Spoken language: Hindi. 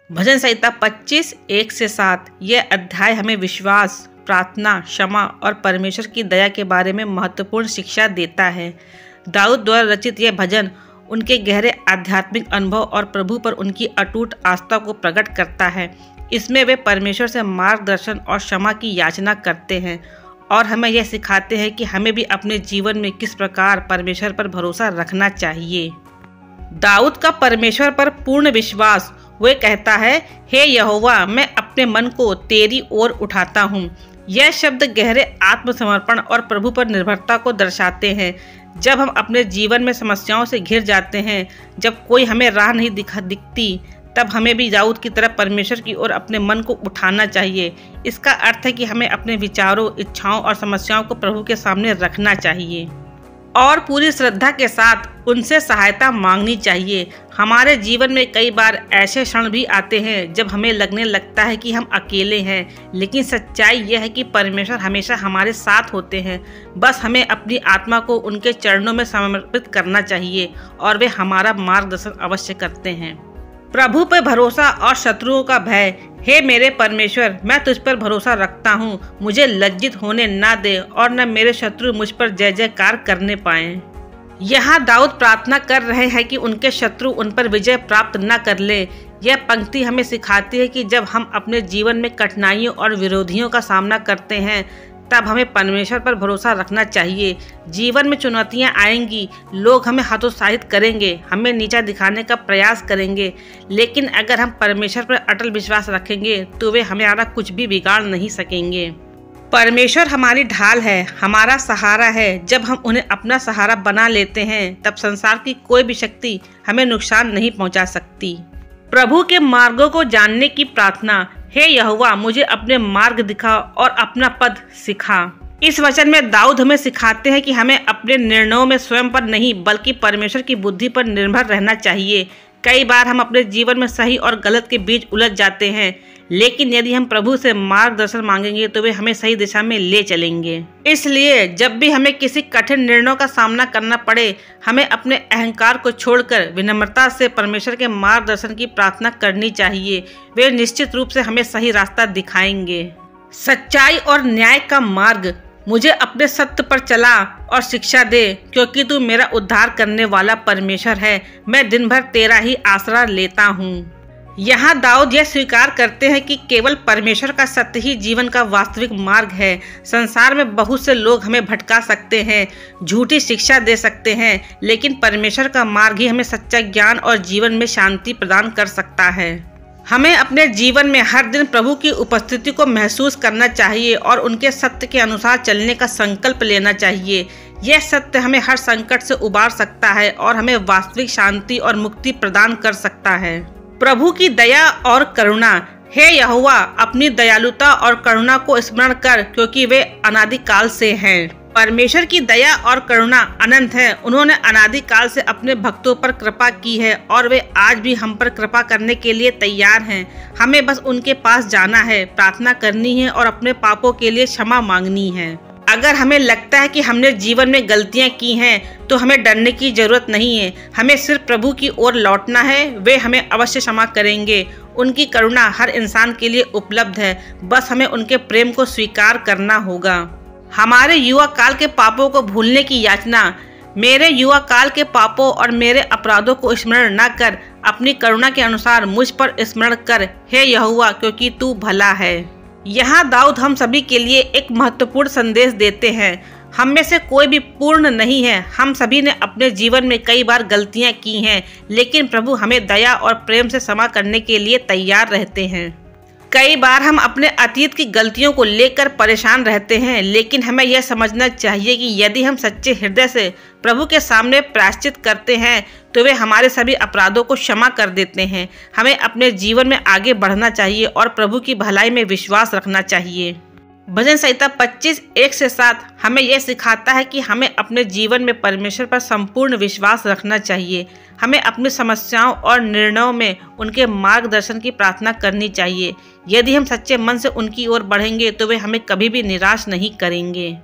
भजन संहिता 25 1-7। यह अध्याय हमें विश्वास, प्रार्थना, क्षमा और परमेश्वर की दया के बारे में महत्वपूर्ण शिक्षा देता है। दाऊद द्वारा रचित यह भजन उनके गहरे आध्यात्मिक अनुभव और प्रभु पर उनकी अटूट आस्था को प्रकट करता है। इसमें वे परमेश्वर से मार्गदर्शन और क्षमा की याचना करते हैं और हमें यह सिखाते हैं कि हमें भी अपने जीवन में किस प्रकार परमेश्वर पर भरोसा रखना चाहिए। दाऊद का परमेश्वर पर पूर्ण विश्वास। वह कहता है, हे यहोवा, मैं अपने मन को तेरी ओर उठाता हूँ। यह शब्द गहरे आत्मसमर्पण और प्रभु पर निर्भरता को दर्शाते हैं। जब हम अपने जीवन में समस्याओं से घिर जाते हैं, जब कोई हमें राह नहीं दिखती, तब हमें भी दाऊद की तरह परमेश्वर की ओर अपने मन को उठाना चाहिए। इसका अर्थ है कि हमें अपने विचारों, इच्छाओं और समस्याओं को प्रभु के सामने रखना चाहिए और पूरी श्रद्धा के साथ उनसे सहायता मांगनी चाहिए। हमारे जीवन में कई बार ऐसे क्षण भी आते हैं जब हमें लगने लगता है कि हम अकेले हैं, लेकिन सच्चाई यह है कि परमेश्वर हमेशा हमारे साथ होते हैं। बस हमें अपनी आत्मा को उनके चरणों में समर्पित करना चाहिए और वे हमारा मार्गदर्शन अवश्य करते हैं। प्रभु पर भरोसा और शत्रुओं का भय। हे मेरे परमेश्वर, मैं तुझ पर भरोसा रखता हूँ। मुझे लज्जित होने ना दे और न मेरे शत्रु मुझ पर जय जयकार करने पाएं। यहाँ दाऊद प्रार्थना कर रहे हैं कि उनके शत्रु उन पर विजय प्राप्त न कर ले। यह पंक्ति हमें सिखाती है कि जब हम अपने जीवन में कठिनाइयों और विरोधियों का सामना करते हैं, तब हमें परमेश्वर पर भरोसा रखना चाहिए। जीवन में चुनौतियां आएंगी, लोग हमें हतोत्साहित करेंगे, हमें नीचा दिखाने का प्रयास करेंगे, लेकिन अगर हम परमेश्वर पर अटल विश्वास रखेंगे तो वे हमारा कुछ भी बिगाड़ नहीं सकेंगे। परमेश्वर हमारी ढाल है, हमारा सहारा है। जब हम उन्हें अपना सहारा बना लेते हैं, तब संसार की कोई भी शक्ति हमें नुकसान नहीं पहुंचा सकती। प्रभु के मार्गों को जानने की प्रार्थना। हे यहोवा, मुझे अपने मार्ग दिखा और अपना पद सिखा। इस वचन में दाऊद हमें सिखाते हैं कि हमें अपने निर्णयों में स्वयं पर नहीं बल्कि परमेश्वर की बुद्धि पर निर्भर रहना चाहिए। कई बार हम अपने जीवन में सही और गलत के बीच उलझ जाते हैं, लेकिन यदि हम प्रभु से मार्गदर्शन मांगेंगे तो वे हमें सही दिशा में ले चलेंगे। इसलिए जब भी हमें किसी कठिन निर्णयों का सामना करना पड़े, हमें अपने अहंकार को छोड़कर विनम्रता से परमेश्वर के मार्गदर्शन की प्रार्थना करनी चाहिए। वे निश्चित रूप से हमें सही रास्ता दिखाएंगे। सच्चाई और न्याय का मार्ग। मुझे अपने सत्य पर चला और शिक्षा दे, क्योंकि तू मेरा उद्धार करने वाला परमेश्वर है। मैं दिन भर तेरा ही आसरा लेता हूँ। यहाँ दाऊद यह स्वीकार करते हैं कि केवल परमेश्वर का सत्य ही जीवन का वास्तविक मार्ग है। संसार में बहुत से लोग हमें भटका सकते हैं, झूठी शिक्षा दे सकते हैं, लेकिन परमेश्वर का मार्ग ही हमें सच्चा ज्ञान और जीवन में शांति प्रदान कर सकता है। हमें अपने जीवन में हर दिन प्रभु की उपस्थिति को महसूस करना चाहिए और उनके सत्य के अनुसार चलने का संकल्प लेना चाहिए। यह सत्य हमें हर संकट से उबार सकता है और हमें वास्तविक शांति और मुक्ति प्रदान कर सकता है। प्रभु की दया और करुणा। हे यहोवा, अपनी दयालुता और करुणा को स्मरण कर, क्योंकि वे अनादिकाल से हैं। परमेश्वर की दया और करुणा अनंत है। उन्होंने अनादिकाल से अपने भक्तों पर कृपा की है और वे आज भी हम पर कृपा करने के लिए तैयार हैं। हमें बस उनके पास जाना है, प्रार्थना करनी है और अपने पापों के लिए क्षमा मांगनी है। अगर हमें लगता है कि हमने जीवन में गलतियां की हैं, तो हमें डरने की जरूरत नहीं है। हमें सिर्फ प्रभु की ओर लौटना है। वे हमें अवश्य क्षमा करेंगे। उनकी करुणा हर इंसान के लिए उपलब्ध है, बस हमें उनके प्रेम को स्वीकार करना होगा। हमारे युवा काल के पापों को भूलने की याचना। मेरे युवा काल के पापों और मेरे अपराधों को स्मरण न कर, अपनी करुणा के अनुसार मुझ पर स्मरण कर, हे यहोवा, क्योंकि तू भला है। यहाँ दाऊद हम सभी के लिए एक महत्वपूर्ण संदेश देते हैं। हम में से कोई भी पूर्ण नहीं है। हम सभी ने अपने जीवन में कई बार गलतियाँ की हैं, लेकिन प्रभु हमें दया और प्रेम से क्षमा करने के लिए तैयार रहते हैं। कई बार हम अपने अतीत की गलतियों को लेकर परेशान रहते हैं, लेकिन हमें यह समझना चाहिए कि यदि हम सच्चे हृदय से प्रभु के सामने प्रायश्चित करते हैं, तो वे हमारे सभी अपराधों को क्षमा कर देते हैं। हमें अपने जीवन में आगे बढ़ना चाहिए और प्रभु की भलाई में विश्वास रखना चाहिए। भजन संहिता 25 1-7 हमें यह सिखाता है कि हमें अपने जीवन में परमेश्वर पर संपूर्ण विश्वास रखना चाहिए। हमें अपनी समस्याओं और निर्णयों में उनके मार्गदर्शन की प्रार्थना करनी चाहिए। यदि हम सच्चे मन से उनकी ओर बढ़ेंगे, तो वे हमें कभी भी निराश नहीं करेंगे।